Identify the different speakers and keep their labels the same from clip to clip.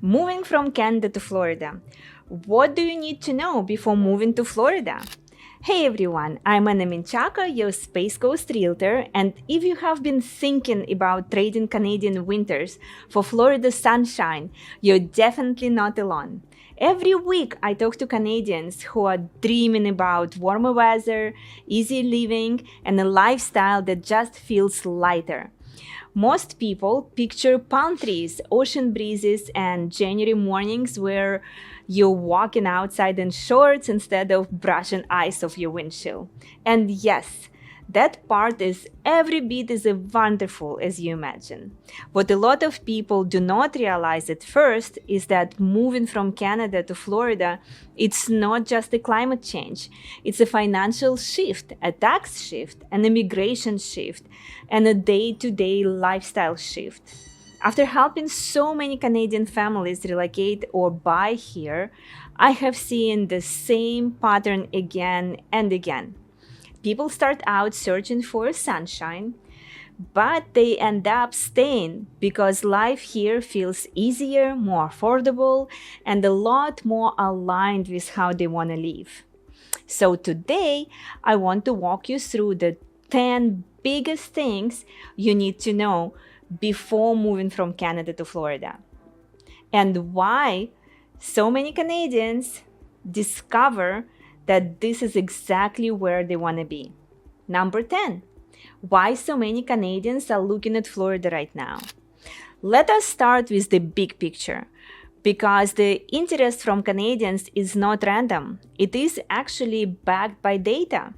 Speaker 1: Moving from Canada to Florida. What do you need to know before moving to Florida? Hey everyone, I'm Menchaca, your Space Coast realtor, and if you have been thinking about trading Canadian winters for Florida sunshine, you're definitely not alone. Every week I talk to Canadians who are dreaming about warmer weather, easy living, and a lifestyle that just feels lighter. Most people picture palm trees, ocean breezes, and January mornings where you're walking outside in shorts instead of brushing ice off your windshield. And yes, that part is every bit as wonderful as you imagine. What a lot of people do not realize at first is that moving from Canada to Florida, it's not just a climate change. It's a financial shift, a tax shift, an immigration shift, and a day-to-day lifestyle shift. After helping so many Canadian families relocate or buy here, I have seen the same pattern again and again. People start out searching for sunshine, but they end up staying because life here feels easier, more affordable, and a lot more aligned with how they want to live. So today, I want to walk you through the 10 biggest things you need to know before moving from Canada to Florida, and why so many Canadians discover that this is exactly where they want to be. Number 10, why so many Canadians are looking at Florida right now. Let us start with the big picture, because the interest from Canadians is not random. It is actually backed by data.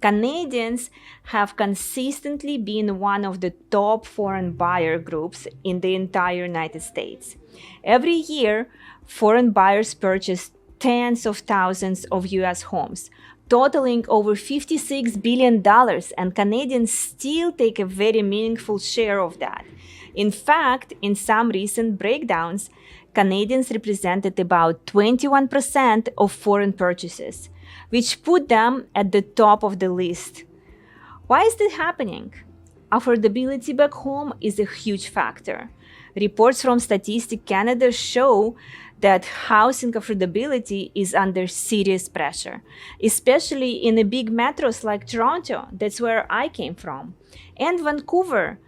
Speaker 1: Canadians have consistently been one of the top foreign buyer groups in the entire United States. Every year, foreign buyers purchase tens of thousands of US homes, totaling over $56 billion, and Canadians still take a very meaningful share of that. In fact, in some recent breakdowns, Canadians represented about 21% of foreign purchases, which put them at the top of the list. Why is this happening? Affordability back home is a huge factor. Reports from Statistics Canada show that housing affordability is under serious pressure, especially in the big metros like Toronto, that's where I came from, and Vancouver.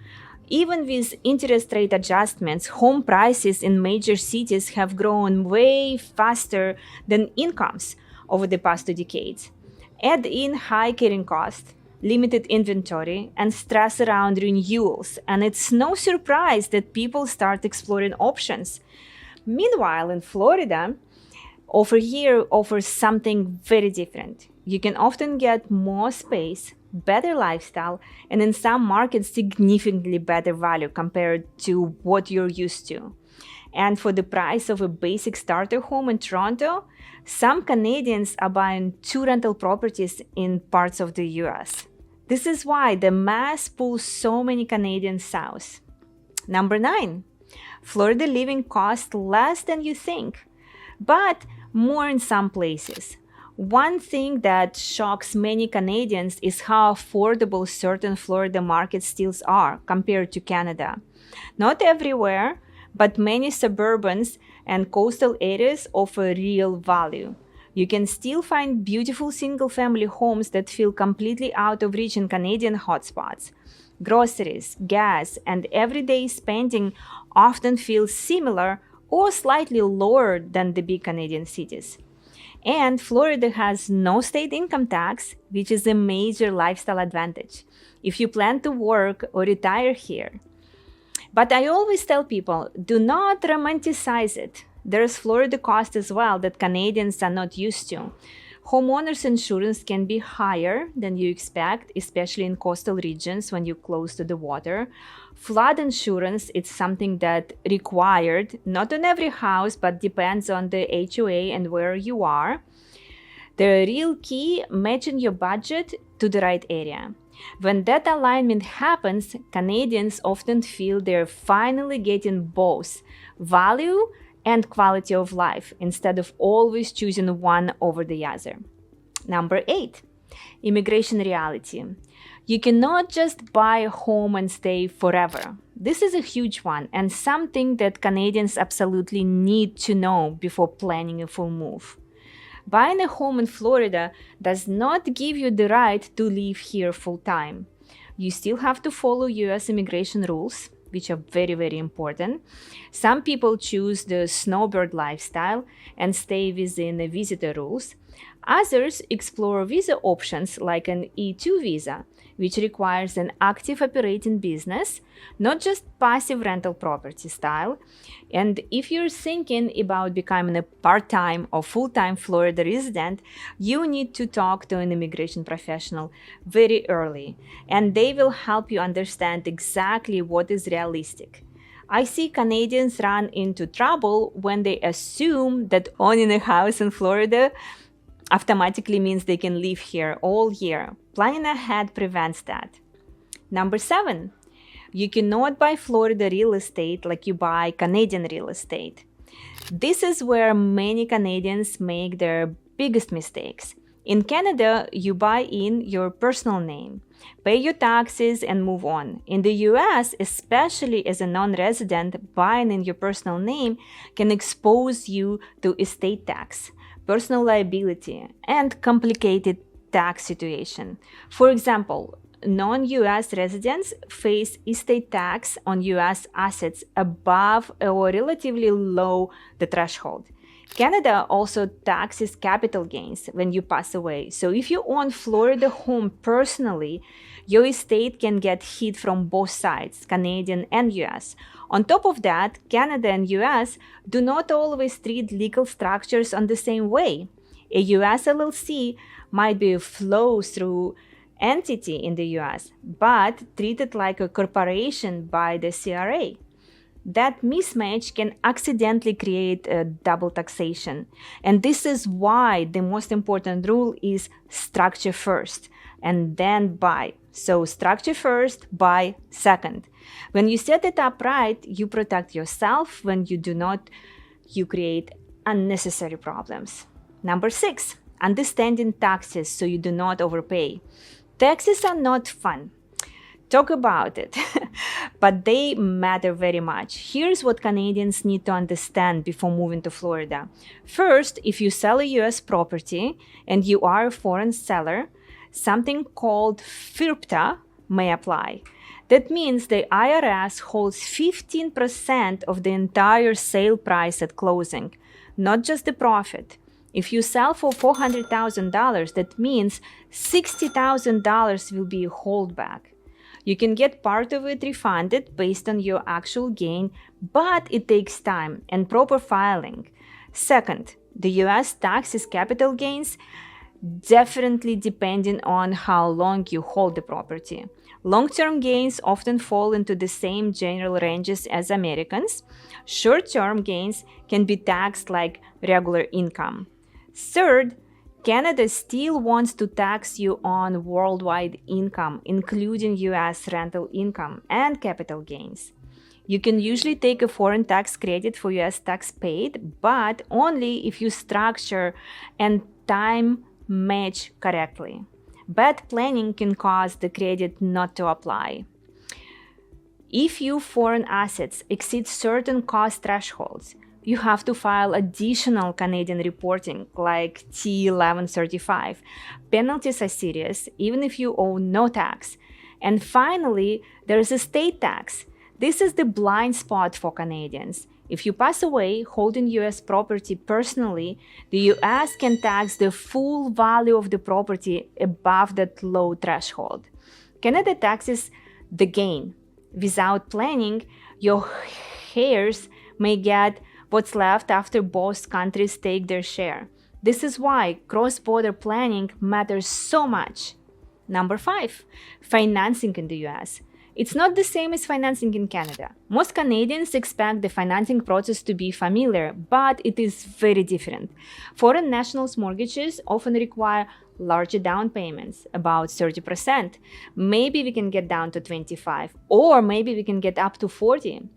Speaker 1: Even with interest rate adjustments, home prices in major cities have grown way faster than incomes over the past 2 decades. Add in high carrying costs, limited inventory, and stress around renewals, and it's no surprise that people start exploring options. Meanwhile, in Florida, offer here offers something very different. You can often get more space, better lifestyle, and in some markets, significantly better value compared to what you're used to. And for the price of a basic starter home in Toronto, some Canadians are buying 2 rental properties in parts of the US. This is why the mass pulls so many Canadians south. Number 9, Florida living costs less than you think, but more in some places. One thing that shocks many Canadians is how affordable certain Florida markets still are compared to Canada. Not everywhere, but many suburbans and coastal areas offer real value. You can still find beautiful single-family homes that feel completely out of reach in Canadian hotspots. Groceries, gas, and everyday spending often feel similar or slightly lower than the big Canadian cities. And Florida has no state income tax, which is a major lifestyle advantage if you plan to work or retire here. But I always tell people, do not romanticize it. There's Florida cost as well that Canadians are not used to. Homeowners insurance can be higher than you expect, especially in coastal regions when you're close to the water. Flood insurance is something that required, not on every house, but depends on the HOA and where you are. The real key, matching your budget to the right area. When that alignment happens, Canadians often feel they're finally getting both value and quality of life instead of always choosing one over the other. Number 8, immigration reality. You cannot just buy a home and stay forever. This is a huge one and something that Canadians absolutely need to know before planning a full move. Buying a home in Florida does not give you the right to live here full time. You still have to follow US immigration rules, which are very, very important. Some people choose the snowbird lifestyle and stay within the visitor rules. Others explore visa options like an E2 visa, which requires an active operating business, not just passive rental property style. And if you're thinking about becoming a part-time or full-time Florida resident, you need to talk to an immigration professional very early, and they will help you understand exactly what is realistic. I see Canadians run into trouble when they assume that owning a house in Florida automatically means they can live here all year. Planning ahead prevents that. Number 7, you cannot buy Florida real estate like you buy Canadian real estate. This is where many Canadians make their biggest mistakes. In Canada, you buy in your personal name, pay your taxes, and move on. In the US, especially as a non-resident, buying in your personal name can expose you to estate tax, personal liability, and complicated tax situation. For example, non-US residents face estate tax on US assets above or relatively low the threshold. Canada also taxes capital gains when you pass away. So if you own Florida home personally, your estate can get hit from both sides, Canadian and US. On top of that, Canada and US do not always treat legal structures on the same way. A US LLC might be a flow-through entity in the US, but treated like a corporation by the CRA. That mismatch can accidentally create a double taxation. And this is why the most important rule is structure first and then buy. So structure first, buy second. When you set it up right, you protect yourself. When you do not, you create unnecessary problems. Number 6, understanding taxes so you do not overpay. Taxes are not fun. Talk about it, but they matter very much. Here's what Canadians need to understand before moving to Florida. First, if you sell a US property and you are a foreign seller, something called FIRPTA may apply. That means the IRS holds 15% of the entire sale price at closing, not just the profit. If you sell for $400,000, that means $60,000 will be a holdback. You can get part of it refunded based on your actual gain, but it takes time and proper filing. Second, the US taxes capital gains, definitely depending on how long you hold the property. Long-term gains often fall into the same general ranges as Americans. Short-term gains can be taxed like regular income. Third, Canada still wants to tax you on worldwide income, including US rental income and capital gains. You can usually take a foreign tax credit for US tax paid, but only if you structure and time match correctly. Bad planning can cause the credit not to apply. If your foreign assets exceed certain cost thresholds, you have to file additional Canadian reporting like T1135. Penalties are serious, even if you owe no tax. And finally, there is a state tax. This is the blind spot for Canadians. If you pass away holding US property personally, the US can tax the full value of the property above that low threshold. Canada taxes the gain. Without planning, your heirs may get what's left after both countries take their share. This is why cross-border planning matters so much. Number 5, financing in the US. It's not the same as financing in Canada. Most Canadians expect the financing process to be familiar, but it is very different. Foreign nationals' mortgages often require larger down payments, about 30%. Maybe we can get down to 25, or maybe we can get up to 40.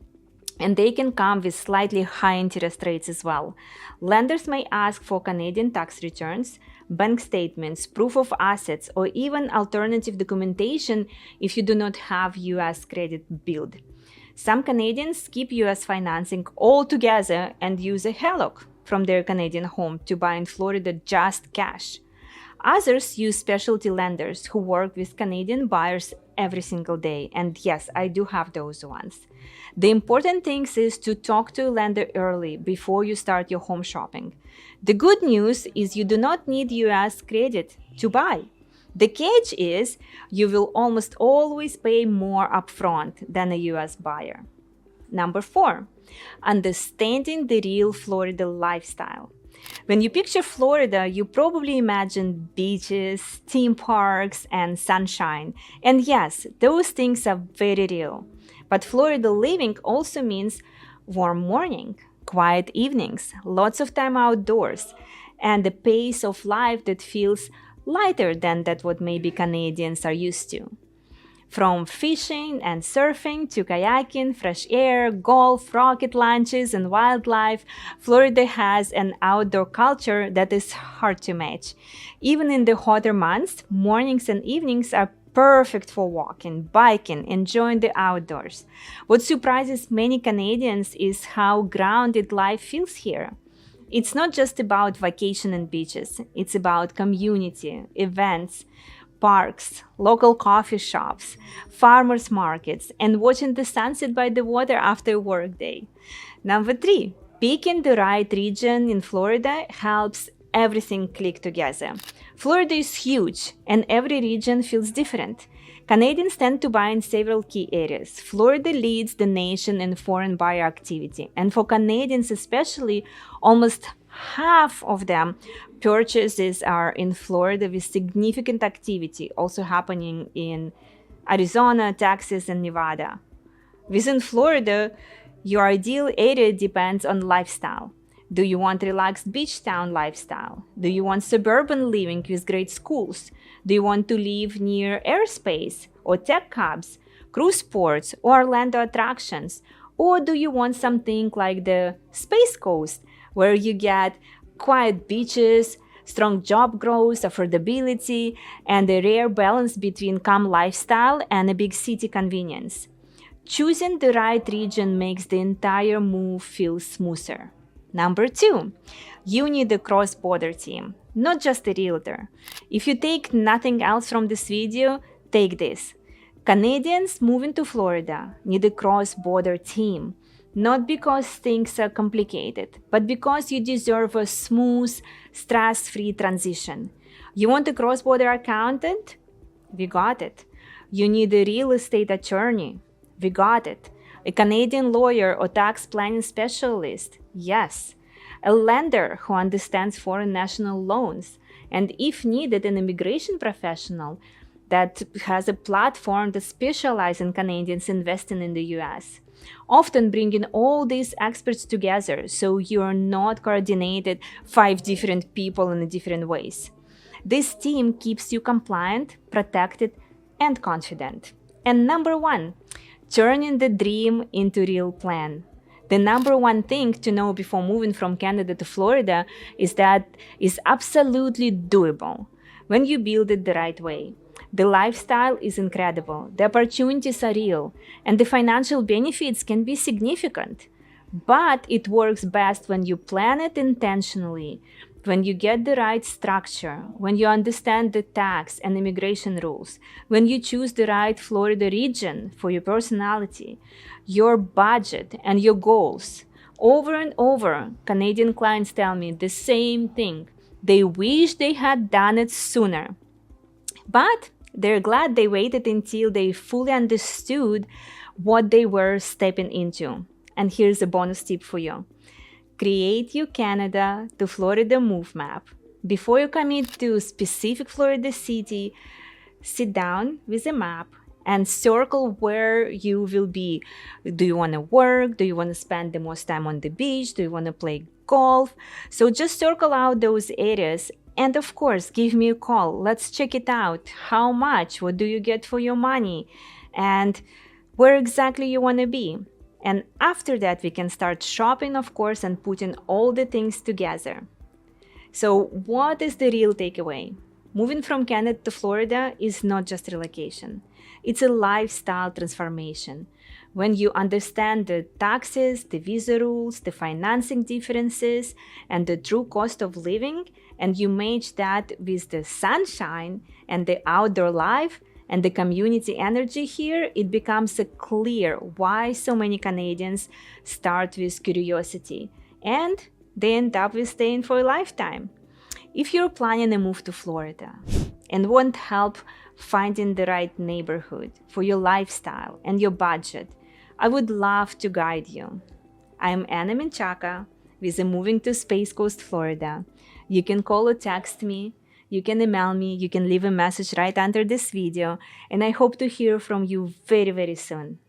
Speaker 1: and they can come with slightly high interest rates as well. Lenders may ask for Canadian tax returns, bank statements, proof of assets, or even alternative documentation if you do not have US credit build. Some Canadians keep US financing altogether and use a HELOC from their Canadian home to buy in Florida just cash. Others use specialty lenders who work with Canadian buyers every single day, and yes, I do have those ones. The important thing is to talk to a lender early before you start your home shopping. The good news is you do not need US credit to buy. The catch is you will almost always pay more upfront than a US buyer. Number 4, understanding the real Florida lifestyle. When you picture Florida, you probably imagine beaches, theme parks, and sunshine. And yes, those things are very real. But Florida living also means warm morning, quiet evenings, lots of time outdoors, and a pace of life that feels lighter than that what maybe Canadians are used to. From fishing and surfing to kayaking, fresh air, golf, rocket launches, and wildlife, Florida has an outdoor culture that is hard to match. Even in the hotter months, mornings and evenings are perfect for walking, biking, enjoying the outdoors. What surprises many Canadians is how grounded life feels here. It's not just about vacation and beaches, it's about community, events, parks, local coffee shops, farmers markets, and watching the sunset by the water after a work day. Number 3, picking the right region in Florida helps everything click together. Florida is huge, and every region feels different. Canadians tend to buy in several key areas. Florida leads the nation in foreign buyer activity, and for Canadians especially, almost half of them purchases are in Florida, with significant activity also happening in Arizona, Texas, and Nevada. Within Florida, your ideal area depends on lifestyle. Do you want relaxed beach town lifestyle? Do you want suburban living with great schools? Do you want to live near airspace or tech hubs, cruise ports, or Orlando attractions? Or do you want something like the Space Coast, where you get quiet beaches, strong job growth, affordability, and a rare balance between calm lifestyle and a big city convenience? Choosing the right region makes the entire move feel smoother. Number 2, you need a cross-border team, not just a realtor. If you take nothing else from this video, take this. Canadians moving to Florida need a cross-border team, not because things are complicated, but because you deserve a smooth, stress-free transition. You want a cross-border accountant? We got it. You need a real estate attorney? We got it. A Canadian lawyer or tax planning specialist? Yes. A lender who understands foreign national loans, and if needed, an immigration professional that has a platform that specializes in Canadians investing in the US. Often bringing all these experts together so you are not coordinated 5 different people in different ways. This team keeps you compliant, protected, and confident. And number 1, turning the dream into real plan. The number 1 thing to know before moving from Canada to Florida is that it's absolutely doable when you build it the right way. The lifestyle is incredible, the opportunities are real, and the financial benefits can be significant. But it works best when you plan it intentionally, when you get the right structure, when you understand the tax and immigration rules, when you choose the right Florida region for your personality, your budget, and your goals. Over and over, Canadian clients tell me the same thing. They wish they had done it sooner. But they're glad they waited until they fully understood what they were stepping into. And here's a bonus tip for you. Create your Canada to Florida move map. Before you commit to a specific Florida city, sit down with a map and circle where you will be. Do you want to work? Do you want to spend the most time on the beach? Do you want to play golf? So just circle out those areas. And of course, give me a call. Let's check it out. How much? What do you get for your money? And where exactly you want to be? And after that, we can start shopping, of course, and putting all the things together. So what is the real takeaway? Moving from Canada to Florida is not just relocation. It's a lifestyle transformation. When you understand the taxes, the visa rules, the financing differences, and the true cost of living, and you match that with the sunshine and the outdoor life and the community energy here, it becomes clear why so many Canadians start with curiosity and they end up with staying for a lifetime. If you're planning a move to Florida and want help finding the right neighborhood for your lifestyle and your budget, I would love to guide you. I'm Anna Menchaca with a Moving to Space Coast, Florida. You can call or text me, you can email me, you can leave a message right under this video, and I hope to hear from you very, very soon.